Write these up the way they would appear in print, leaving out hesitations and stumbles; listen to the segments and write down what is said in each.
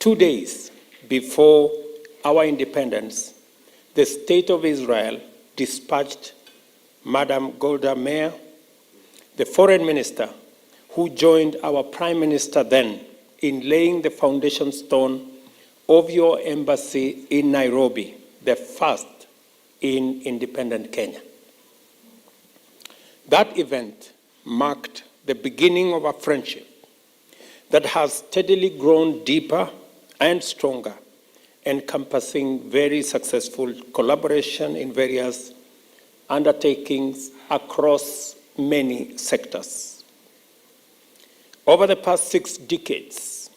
2 days before our independence, the State of Israel dispatched Madam Golda Meir, the foreign minister, who joined our prime minister then in laying the foundation stone of your embassy in Nairobi, the first in independent Kenya. That event marked the beginning of a friendship that has steadily grown deeper and stronger, encompassing very successful collaboration in various undertakings across many sectors. Over the past 6 decades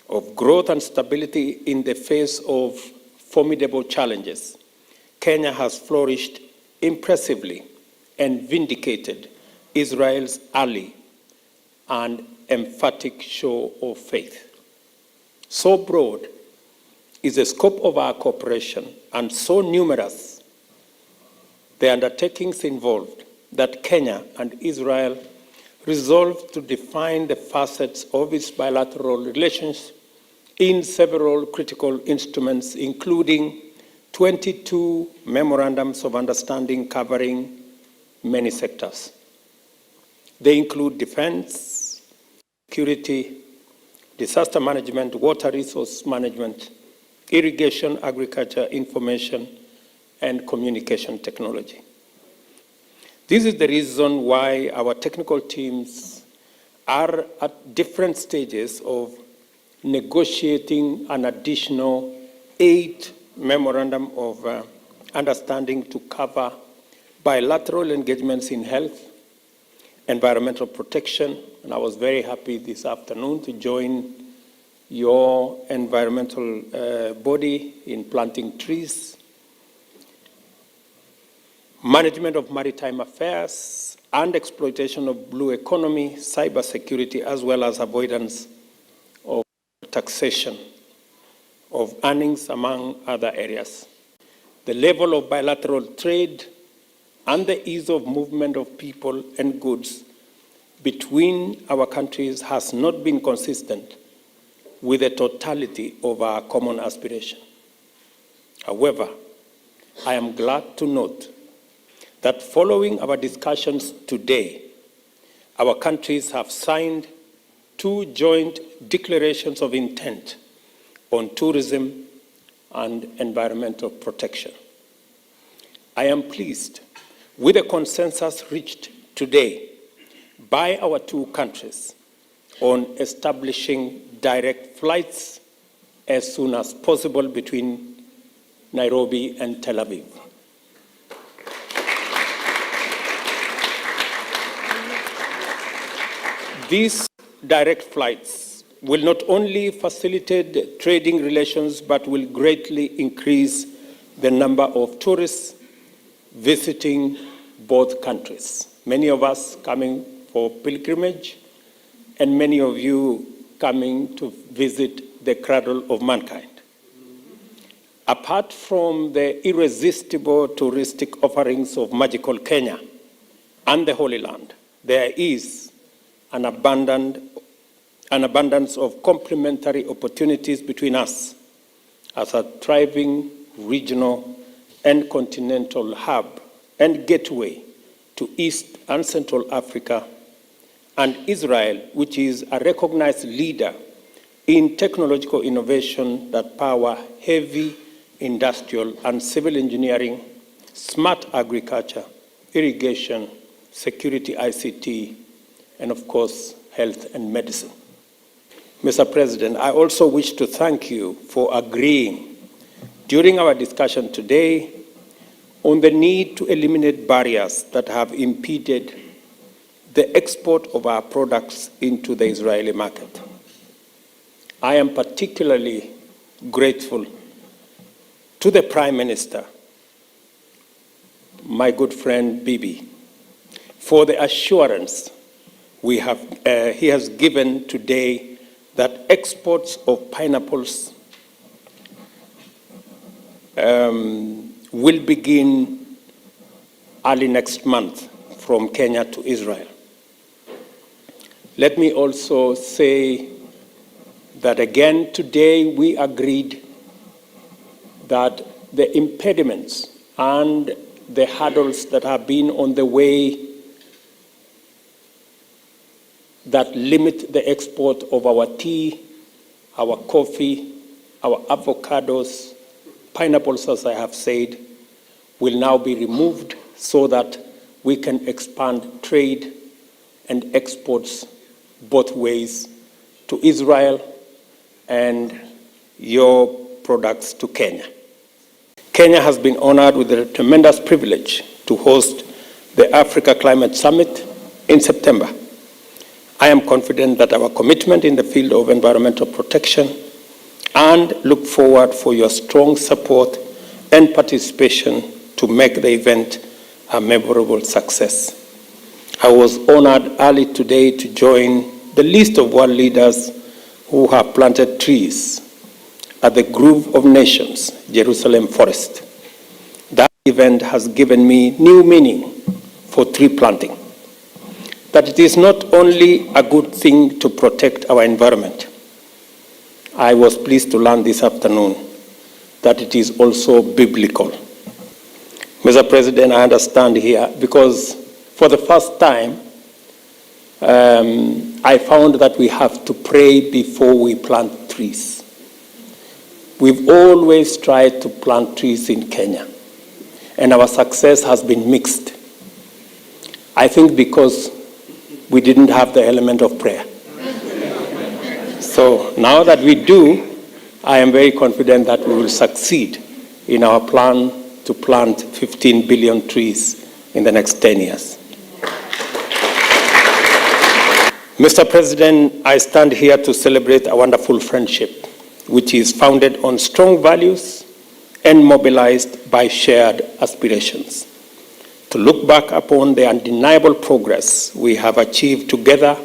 of growth and stability in the face of formidable challenges, Kenya has flourished impressively and vindicated Israel's early and emphatic show of faith. So broad is the scope of our cooperation and so numerous the undertakings involved that Kenya and Israel resolved to define the facets of its bilateral relations in several critical instruments, including 22 memorandums of understanding covering many sectors. They include defense, security, disaster management, water resource management, irrigation, agriculture, information, and communication technology. This is the reason why our technical teams are at different stages of negotiating an additional 8 memorandum of understanding to cover bilateral engagements in health, environmental protection, and I was very happy this afternoon to join your environmental body in planting trees, management of maritime affairs and exploitation of blue economy, cybersecurity, as well as avoidance of taxation of earnings, among other areas. The level of bilateral trade and the ease of movement of people and goods between our countries has not been consistent with the totality of our common aspiration. However, I am glad to note that following our discussions today, our countries have signed 2 joint declarations of intent on tourism and environmental protection. I am pleased with the consensus reached today by our 2 countries on establishing direct flights as soon as possible between Nairobi and Tel Aviv. These direct flights will not only facilitate trading relations, but will greatly increase the number of tourists visiting both countries. Many of us coming for pilgrimage, and many of you coming to visit the cradle of mankind. Apart from the irresistible touristic offerings of magical Kenya and the Holy Land, there is an abundance of complementary opportunities between us as a thriving regional and continental hub and gateway to East and Central Africa, and Israel, which is a recognized leader in technological innovation that power heavy industrial and civil engineering, smart agriculture, irrigation, security, ICT, and of course, health and medicine. Mr. President, I also wish to thank you for agreeing during our discussion today on the need to eliminate barriers that have impeded the export of our products into the Israeli market. I am particularly grateful to the Prime Minister, my good friend Bibi, for the assurance he has given today that exports of pineapples will begin early next month from Kenya to Israel. Let me also say that again today we agreed that the impediments and the hurdles that have been on the way that limit the export of our tea, our coffee, our avocados, pineapples, as I have said, will now be removed so that we can expand trade and exports both ways to Israel and your products to Kenya. Kenya has been honored with the tremendous privilege to host the Africa Climate Summit in September. I am confident that our commitment in the field of environmental protection and look forward for your strong support and participation to make the event a memorable success. I was honored early today to join the list of world leaders who have planted trees at the Grove of Nations, Jerusalem Forest. That event has given me new meaning for tree planting. That it is not only a good thing to protect our environment. I was pleased to learn this afternoon that it is also biblical. Mr. President, I understand here because for the first time, I found that we have to pray before we plant trees. We've always tried to plant trees in Kenya, and our success has been mixed. I think because we didn't have the element of prayer. So now that we do, I am very confident that we will succeed in our plan to plant 15 billion trees in the next 10 years. Mr. President, I stand here to celebrate a wonderful friendship, which is founded on strong values and mobilized by shared aspirations. To look back upon the undeniable progress we have achieved together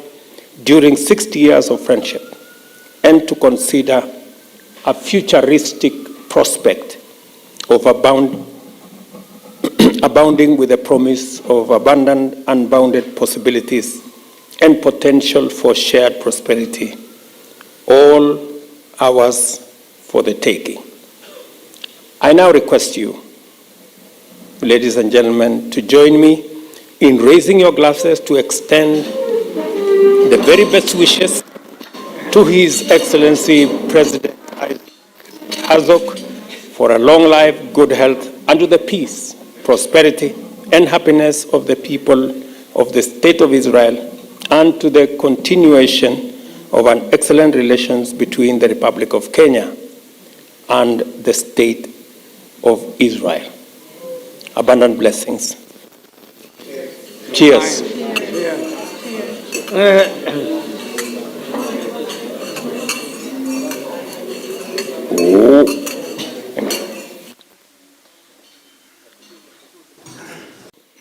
during 60 years of friendship, and to consider a futuristic prospect of abounding with the promise of abundant, unbounded possibilities and potential for shared prosperity, all ours for the taking. I now request you, ladies and gentlemen, to join me in raising your glasses to extend the very best wishes to His Excellency President Herzog for a long life, good health, and to the peace, prosperity, and happiness of the people of the State of Israel, and to the continuation of an excellent relations between the Republic of Kenya and the State of Israel. Abundant blessings. Cheers.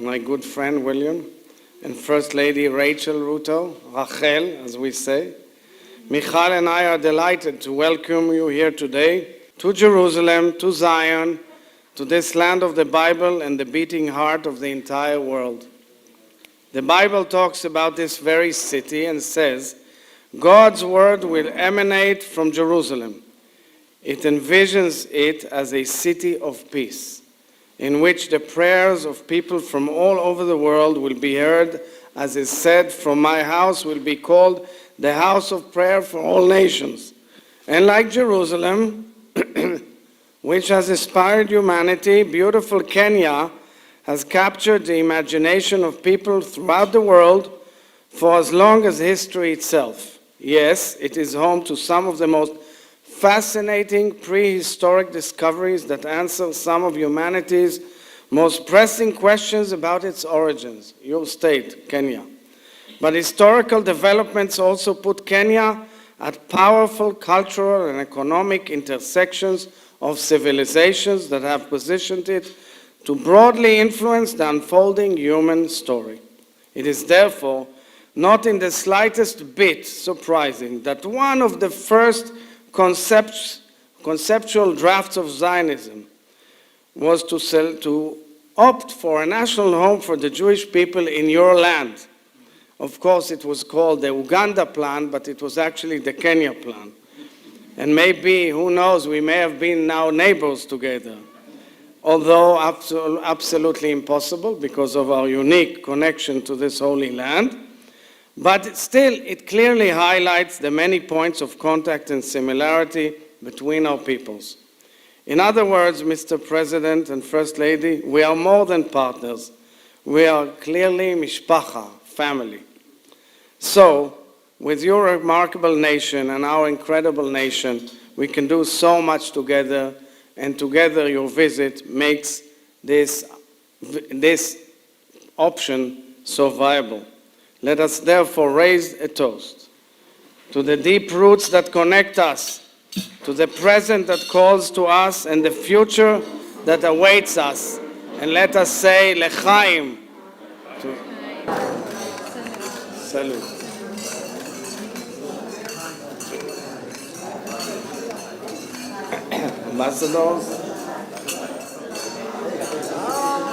My good friend William, and First Lady Rachel Ruto, Rachel, as we say, Michal and I are delighted to welcome you here today to Jerusalem, to Zion, to this land of the Bible and the beating heart of the entire world. The Bible talks about this very city and says, God's word will emanate from Jerusalem. It envisions it as a city of peace, in which the prayers of people from all over the world will be heard, as is said, from my house will be called the house of prayer for all nations. And like Jerusalem, which has inspired humanity, beautiful Kenya has captured the imagination of people throughout the world for as long as history itself. Yes, it is home to some of the most fascinating prehistoric discoveries that answer some of humanity's most pressing questions about its origins, your state, Kenya. But historical developments also put Kenya at powerful cultural and economic intersections of civilizations that have positioned it to broadly influence the unfolding human story. It is therefore not in the slightest bit surprising that one of the first conceptual drafts of Zionism was to opt for a national home for the Jewish people in your land. Of course, it was called the Uganda plan, but it was actually the Kenya plan. And maybe, who knows, we may have been now neighbors together. Although absolutely impossible because of our unique connection to this holy land. But still, it clearly highlights the many points of contact and similarity between our peoples. In other words, Mr. President and First Lady, we are more than partners. We are clearly mishpacha, family. So, with your remarkable nation and our incredible nation, we can do so much together, and together your visit makes this option so viable. Let us therefore raise a toast to the deep roots that connect us, to the present that calls to us, and the future that awaits us. And let us say, L'chaim. Salute. Ambassadors.